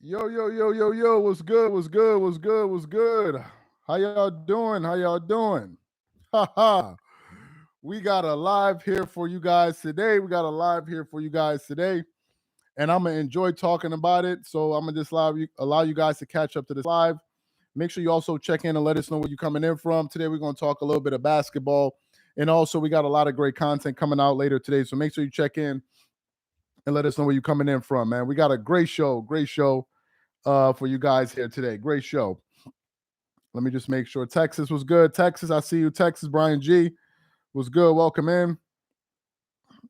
Yo, yo, yo, yo, yo, what's good? What's good? What's good? What's good? How y'all doing? How y'all doing? Ha. We got a live here for you guys today. And I'm gonna enjoy talking about it. So I'm gonna just allow you guys to catch up to this live. Make sure you also check in and let us know where you're coming in from. Today we're gonna talk a little bit of basketball. And also we got a lot of great content coming out later today. So make sure you check in and let us know where you're coming in from, man. We got a great show for you guys here today. Great show. Let me just make sure. Texas was good. Texas, I see you. Texas, Brian G was good. Welcome in.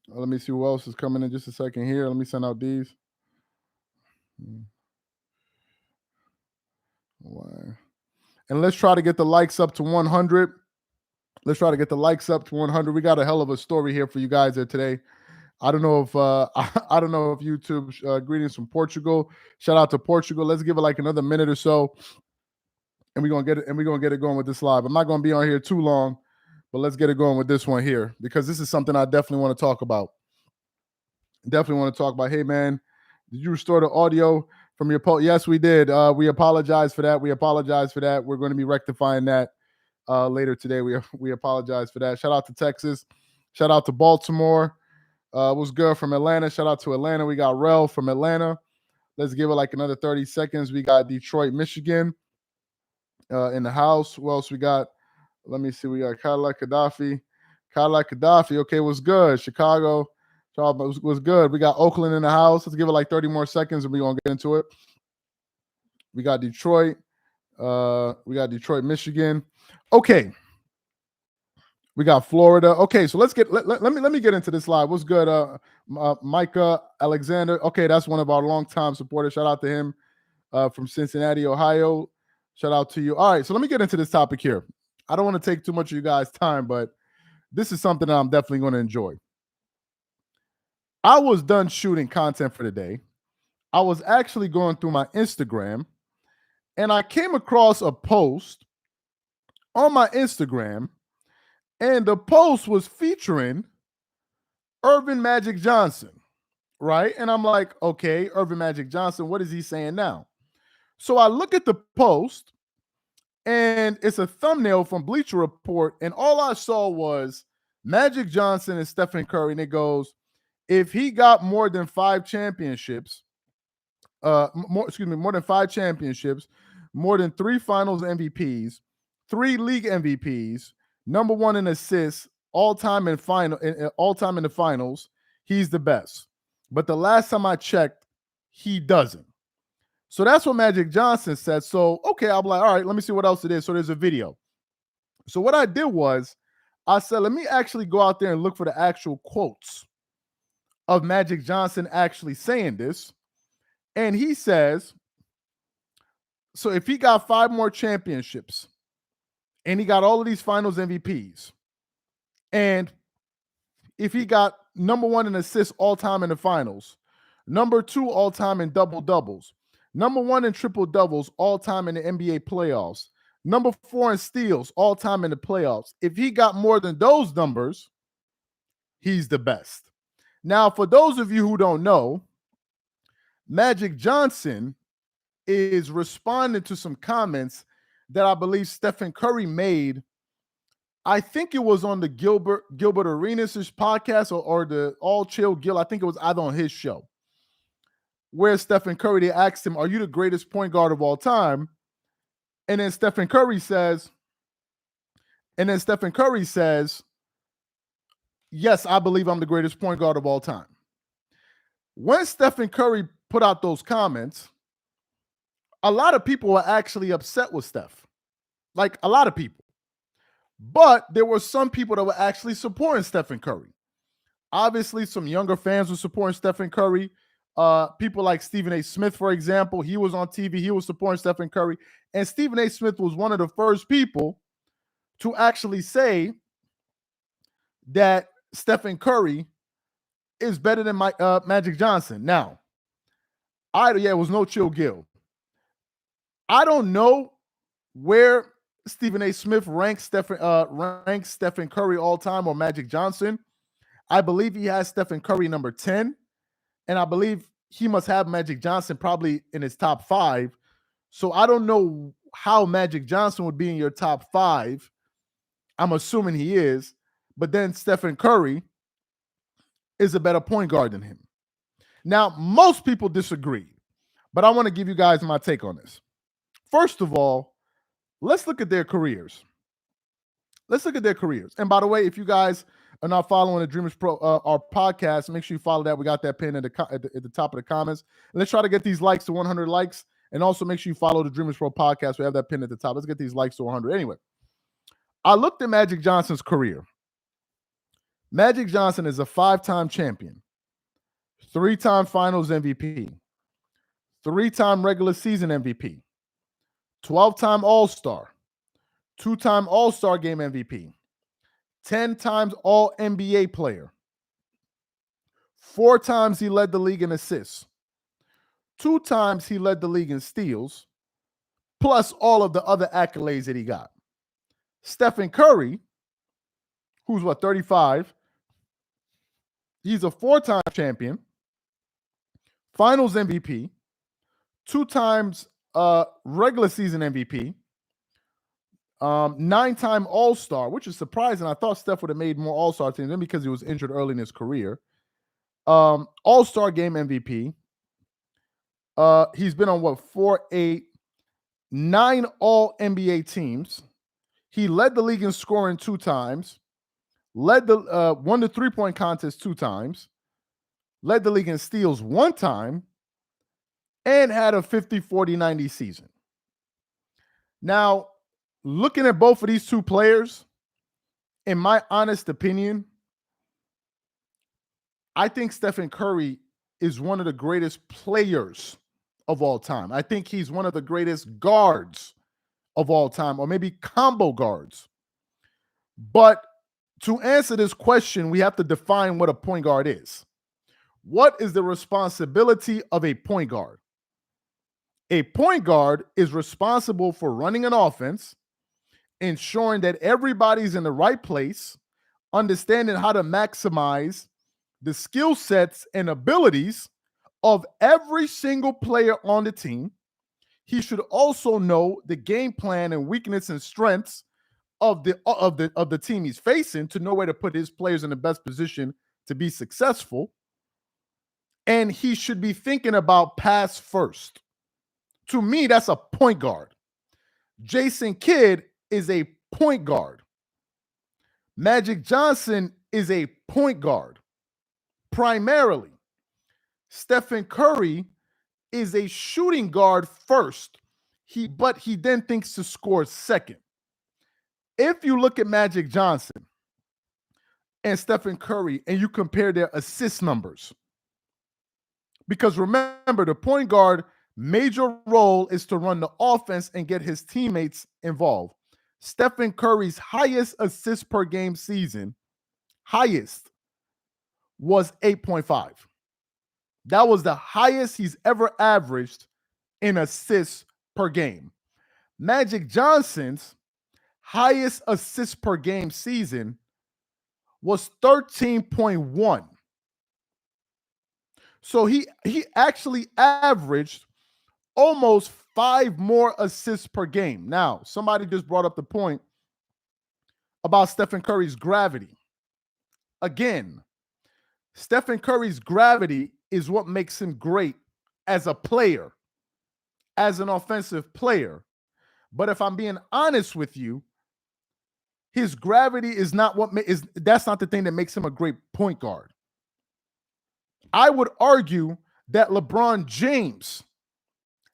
Let me see who else is coming in just a second here. Let me send out these. And let's try to get the likes up to 100. We got a hell of a story here for you guys here today. I don't know if YouTube greetings from Portugal. Shout out to Portugal. Let's give it like another minute or so, and we're gonna get it going with this live. I'm not gonna be on here too long, but let's get it going with this one here because this is something I definitely want to talk about. Hey man, did you restore the audio from your post? Yes, we did. We apologize for that. We're going to be rectifying that later today. We apologize for that. Shout out to Texas. Shout out to Baltimore. Was good from Atlanta. Shout out to Atlanta. We got Rel from Atlanta. Let's give it like another 30 seconds. We got Detroit, Michigan in the house. Who else we got? Let me see. We got Cadillac Gaddafi. Okay, what's good? Chicago. Was good. We got Oakland in the house. Let's give it like 30 more seconds and we're going to get into it. We got Detroit. Michigan. Okay. We got Florida. Okay, so let me get into this live. What's good? Micah Alexander. Okay, that's one of our longtime supporters. Shout out to him from Cincinnati, Ohio. Shout out to you. All right, so let me get into this topic here. I don't want to take too much of you guys' time, but this is something that I'm definitely going to enjoy. I was done shooting content for the day. I was actually going through my Instagram, and I came across a post on my Instagram, and the post was featuring Earvin Magic Johnson, right? And I'm like, okay, Earvin Magic Johnson, what is he saying now? So I look at the post, and it's a thumbnail from Bleacher Report, and all I saw was Magic Johnson and Stephen Curry, and it goes, if he got more than 5 championships, more than 5 championships, more than 3 finals MVPs, 3 league MVPs, number 1 in assists, all time in the finals, he's the best. But the last time I checked, he doesn't. So that's what Magic Johnson said. So, okay, I'm like, all right, let me see what else it is. So there's a video. So what I did was I said, let me actually go out there and look for the actual quotes of Magic Johnson actually saying this. And he says, so if he got 5 more championships and he got all of these finals MVPs, and if he got number 1 in assists all time in the finals, number 2 all time in double doubles, number 1 in triple doubles all time in the NBA playoffs, number 4 in steals all time in the playoffs, if he got more than those numbers, he's the best. Now, for those of you who don't know, Magic Johnson is responding to some comments that I believe Stephen Curry made. I think it was on the Gilbert Arenas' podcast or the All Chill Gil. I think it was either on his show, where Stephen Curry, they asked him, are you the greatest point guard of all time? And then Stephen Curry says, yes, I believe I'm the greatest point guard of all time. When Stephen Curry put out those comments, a lot of people were actually upset with Steph. Like, a lot of people. But there were some people that were actually supporting Stephen Curry. Obviously, some younger fans were supporting Stephen Curry. People like Stephen A. Smith, for example, he was on TV. He was supporting Stephen Curry. And Stephen A. Smith was one of the first people to actually say that Stephen Curry is better than Magic Johnson. Now, it was no Chill Gil. I don't know where Stephen A. Smith ranks Stephen Curry all time or Magic Johnson. I believe he has Stephen Curry number 10, and I believe he must have Magic Johnson probably in his top 5. So I don't know how Magic Johnson would be in your top 5. I'm assuming he is. But then Stephen Curry is a better point guard than him. Now, most people disagree, but I want to give you guys my take on this. First of all, let's look at their careers. And by the way, if you guys are not following the Dreamers Pro, our podcast, make sure you follow that. We got that pin at the top of the comments. And let's try to get these likes to 100 likes. And also make sure you follow the Dreamers Pro podcast. We have that pin at the top. Let's get these likes to 100. Anyway, I looked at Magic Johnson's career. Magic Johnson is a 5-time champion, 3-time finals MVP, 3-time regular season MVP, 12-time All-Star, 2-time All-Star Game MVP, 10 times All-NBA player, 4 times he led the league in assists, 2 times he led the league in steals, plus all of the other accolades that he got. Stephen Curry, who's 35, he's a 4-time champion, finals MVP, 2 times regular season MVP, 9-time All-Star, which is surprising. I thought Steph would have made more All-Star teams because he was injured early in his career. All-Star Game MVP. He's been on 9 All-NBA teams. He led the league in scoring 2 times. Won the 3-point contest 2 times. Led the league in steals 1 time. And had a 50-40-90 season. Now, looking at both of these 2 players, in my honest opinion, I think Stephen Curry is one of the greatest players of all time. I think he's one of the greatest guards of all time, or maybe combo guards. But to answer this question, we have to define what a point guard is. What is the responsibility of a point guard? A point guard is responsible for running an offense, ensuring that everybody's in the right place, understanding how to maximize the skill sets and abilities of every single player on the team. He should also know the game plan and weakness and strengths of the team he's facing to know where to put his players in the best position to be successful. And he should be thinking about pass first. To me, that's a point guard. Jason Kidd is a point guard. Magic Johnson is a point guard, primarily. Stephen Curry is a shooting guard first, but he then thinks to score second. If you look at Magic Johnson and Stephen Curry and you compare their assist numbers, because remember, the point guard major role is to run the offense and get his teammates involved. Stephen Curry's highest assist per game season, was 8.5. That was the highest he's ever averaged in assists per game. Magic Johnson's highest assist per game season was 13.1. So he actually averaged almost 5 more assists per game. Now, somebody just brought up the point about Stephen Curry's gravity. Again, Stephen Curry's gravity is what makes him great as a player, as an offensive player. But if I'm being honest with you, his gravity is not that's not the thing that makes him a great point guard. I would argue that LeBron James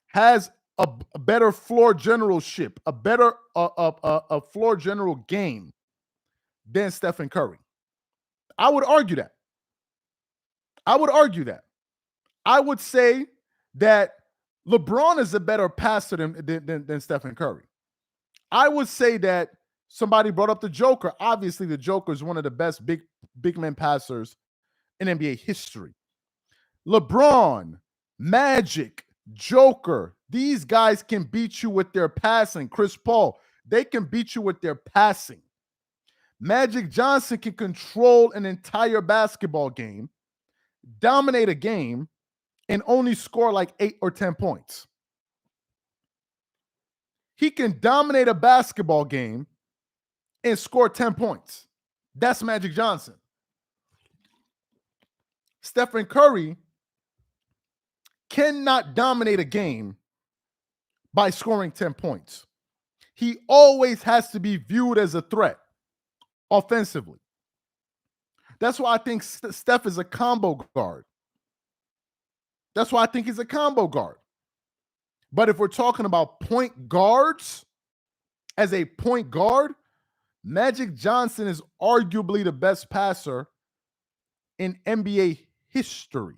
has a better floor generalship, a better floor general game than Stephen Curry. I would argue that. I would say that LeBron is a better passer than Stephen Curry. I would say that somebody brought up the Joker. Obviously, the Joker is one of the best big man passers in NBA history. LeBron, Magic, Joker, these guys can beat you with their passing. Chris Paul, they can beat you with their passing. Magic Johnson can control an entire basketball game, dominate a game, and only score like 8 or 10 points. He can dominate a basketball game and score 10 points. That's Magic Johnson. Stephen Curry cannot dominate a game by scoring 10 points. He always has to be viewed as a threat offensively. That's why I think Steph is a combo guard. That's why I think he's a combo guard. But if we're talking about point guards, as a point guard, Magic Johnson is arguably the best passer in NBA history.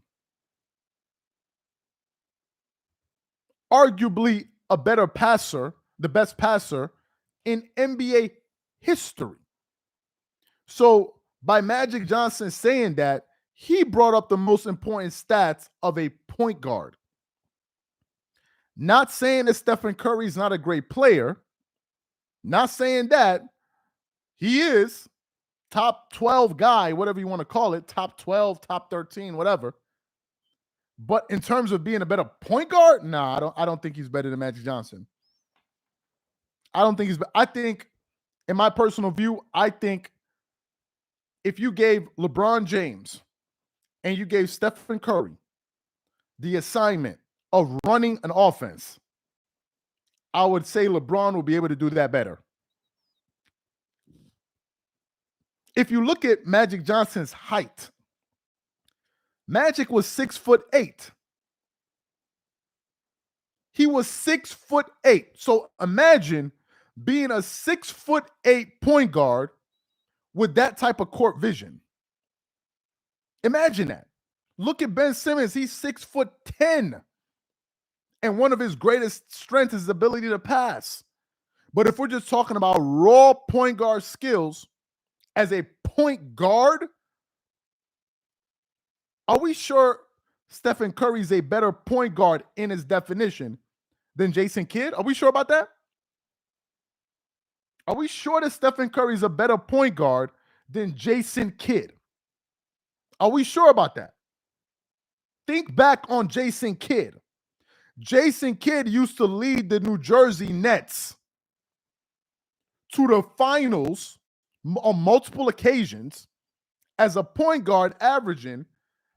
Arguably a better passer, the best passer in NBA history. So by Magic Johnson saying that, he brought up the most important stats of a point guard. Not saying that Stephen Curry is not a great player. Not saying that. He is top 12 guy, whatever you want to call it, top 12, top 13, whatever. But in terms of being a better point guard, nah, I don't think he's better than Magic Johnson. I don't think he's I think, in my personal view, I think if you gave LeBron James and you gave Stephen Curry the assignment of running an offense, I would say LeBron will be able to do that better. If you look at Magic Johnson's height, Magic was 6'8". He was 6'8". So imagine being a 6'8" point guard with that type of court vision. Imagine that. Look at Ben Simmons. He's 6'10". And one of his greatest strengths is his ability to pass. But if we're just talking about raw point guard skills as a point guard, are we sure Stephen Curry is a better point guard in his definition than Jason Kidd? Are we sure about that? Are we sure that Stephen Curry is a better point guard than Jason Kidd? Are we sure about that? Think back on Jason Kidd. Jason Kidd used to lead the New Jersey Nets to the finals on multiple occasions as a point guard, averaging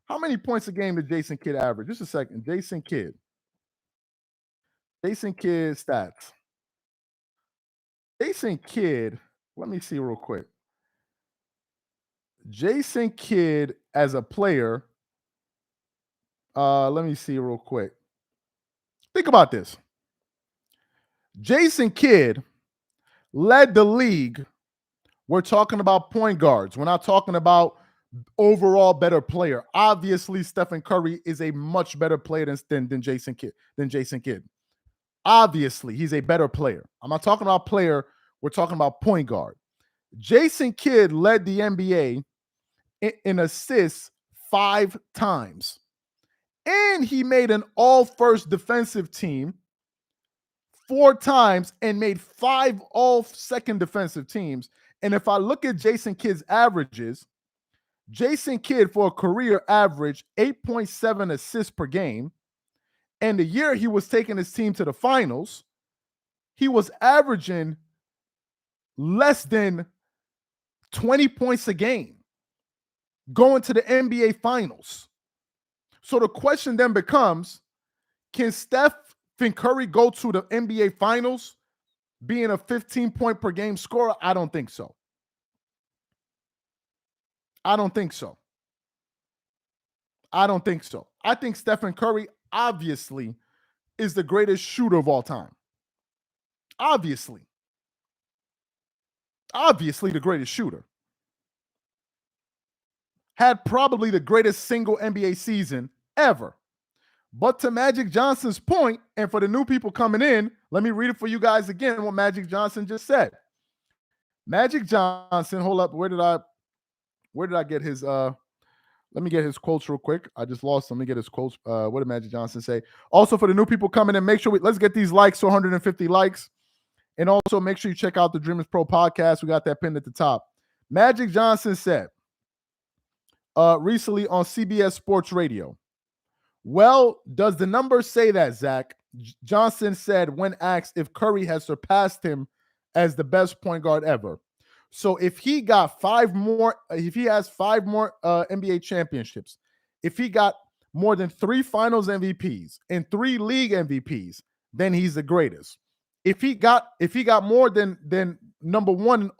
how many points a game did Jason Kidd average? Just a second. Jason Kidd stats. Jason Kidd, let me see real quick. Jason Kidd as a player, let me see real quick. Think about this. Jason Kidd led the league. We're talking about point guards. We're not talking about overall better player. Obviously, Stephen Curry is a much better player than Jason Kidd. Obviously, he's a better player. I'm not talking about player. We're talking about point guard. Jason Kidd led the NBA in assists 5 times. And he made an all-first defensive team 4 times and made 5 all-second defensive teams. And if I look at Jason Kidd's averages, Jason Kidd for a career average 8.7 assists per game. And the year he was taking his team to the finals, he was averaging less than 20 points a game going to the NBA finals. So the question then becomes, can Stephen Curry go to the NBA finals being a 15-point per game scorer? I don't think so. I don't think so. I think Stephen Curry obviously is the greatest shooter of all time. Obviously the greatest shooter. Had probably the greatest single NBA season ever. But to Magic Johnson's point, and for the new people coming in, let me read it for you guys again, what Magic Johnson just said. Magic Johnson, hold up, where did I get his let me get his quotes real quick. I just lost them. Let me get his quotes. What did Magic Johnson say? Also, for the new people coming in, make sure let's get these likes to 150 likes. And also make sure you check out the Dreamers Pro podcast. We got that pinned at the top. Magic Johnson said recently on CBS Sports Radio, Well, does the number say that, Zach? Johnson said when asked if Curry has surpassed him as the best point guard ever. So if he got if he has 5 more NBA championships, if he got more than 3 finals MVPs and 3 league MVPs, then he's the greatest. If he got more than number one,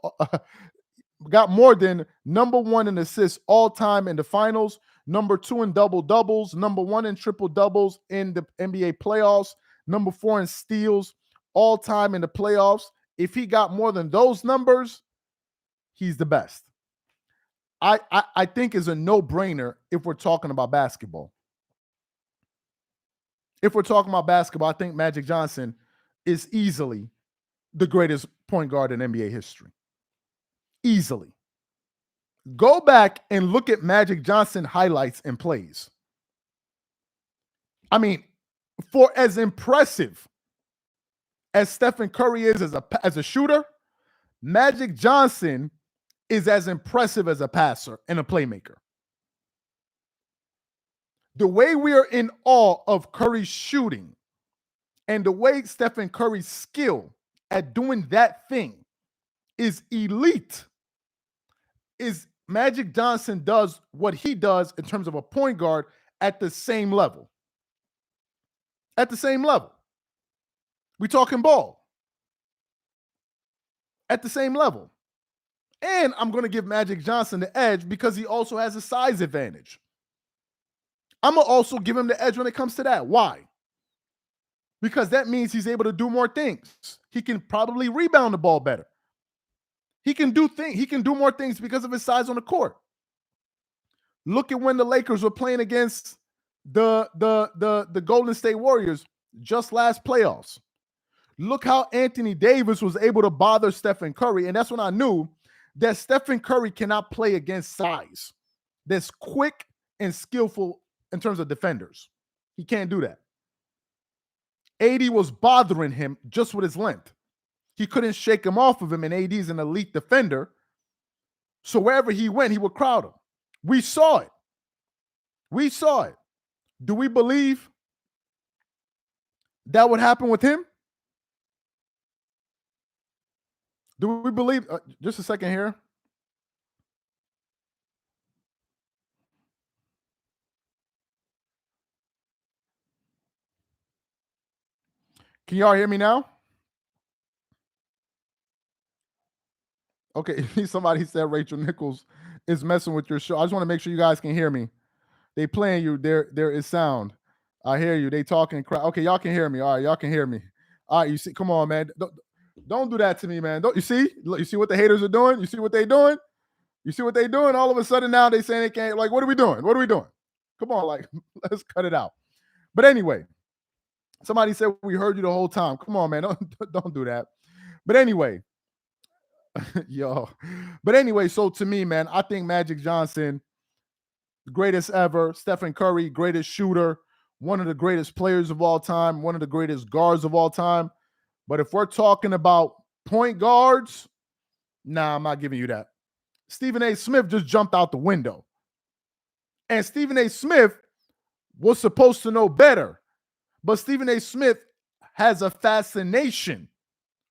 got more than number 1 in assists all time in the finals, number 2 in double doubles, number 1 in triple doubles in the NBA playoffs, number 4 in steals all time in the playoffs. If he got more than those numbers, he's the best. I think is a no-brainer if we're talking about basketball. If we're talking about basketball, I think Magic Johnson is easily the greatest point guard in NBA history. Easily. Go back and look at Magic Johnson highlights and plays. I mean, for as impressive as Stephen Curry is as a shooter, Magic Johnson is as impressive as a passer and a playmaker. The way we are in awe of Curry's shooting and the way Stephen Curry's skill at doing that thing is elite. Is Magic Johnson does what he does in terms of a point guard at the same level. At the same level. We talking ball. At the same level. And I'm going to give Magic Johnson the edge because he also has a size advantage. I'm going to also give him the edge when it comes to that. Why? Because that means he's able to do more things. He can probably rebound the ball better. He can do more things because of his size on the court. Look at when the Lakers were playing against the Golden State Warriors just last playoffs. Look how Anthony Davis was able to bother Stephen Curry, and that's when I knew that Stephen Curry cannot play against size that's quick and skillful in terms of defenders. He can't do that. AD was bothering him just with his length. He couldn't shake him off of him, and AD's an elite defender. So wherever he went, he would crowd him. We saw it. We saw it. Do we believe that would happen with him? Do we believe? Just a second here. Can y'all hear me now? Okay, somebody said Rachel Nichols is messing with your show. I just want to make sure you guys can hear me. They playing you. There is sound. I hear you. They talking crap. Okay, y'all can hear me. All right, y'all can hear me. All right, you see. Come on, man. Don't do that to me, man. Don't you see? You see what the haters are doing? You see what they doing? You see what they doing? All of a sudden now they saying they can't. Like, what are we doing? What are we doing? Come on, like, let's cut it out. But anyway, somebody said we heard you the whole time. Come on, man. Don't do that. But anyway, yo. But anyway, so to me, man, I think Magic Johnson, greatest ever. Stephen Curry, greatest shooter, one of the greatest players of all time, one of the greatest guards of all time. But if we're talking about point guards, nah, I'm not giving you that. Stephen A. Smith just jumped out the window. And Stephen A. Smith was supposed to know better. But Stephen A. Smith has a fascination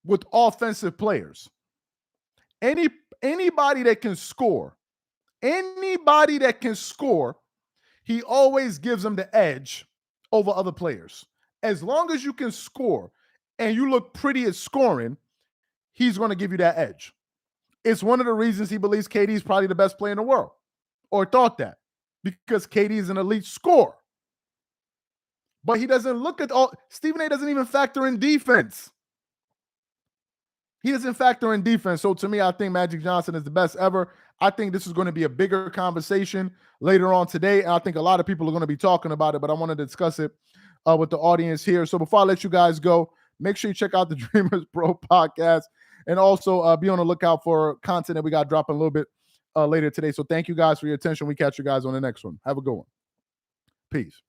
with offensive players. Anybody that can score, he always gives them the edge over other players. As long as you can score and you look pretty at scoring, he's going to give you that edge. It's one of the reasons he believes KD is probably the best player in the world, or thought that, because KD is an elite scorer. But he doesn't look at all. Stephen A. doesn't even factor in defense. He doesn't factor in defense. So to me, I think Magic Johnson is the best ever. I think this is going to be a bigger conversation later on today. And I think a lot of people are going to be talking about it, but I want to discuss it with the audience here. So before I let you guys go, make sure you check out the Dreamers Bro podcast, and also be on the lookout for content that we got dropping a little bit later today. So thank you guys for your attention. We catch you guys on the next one. Have a good one. Peace.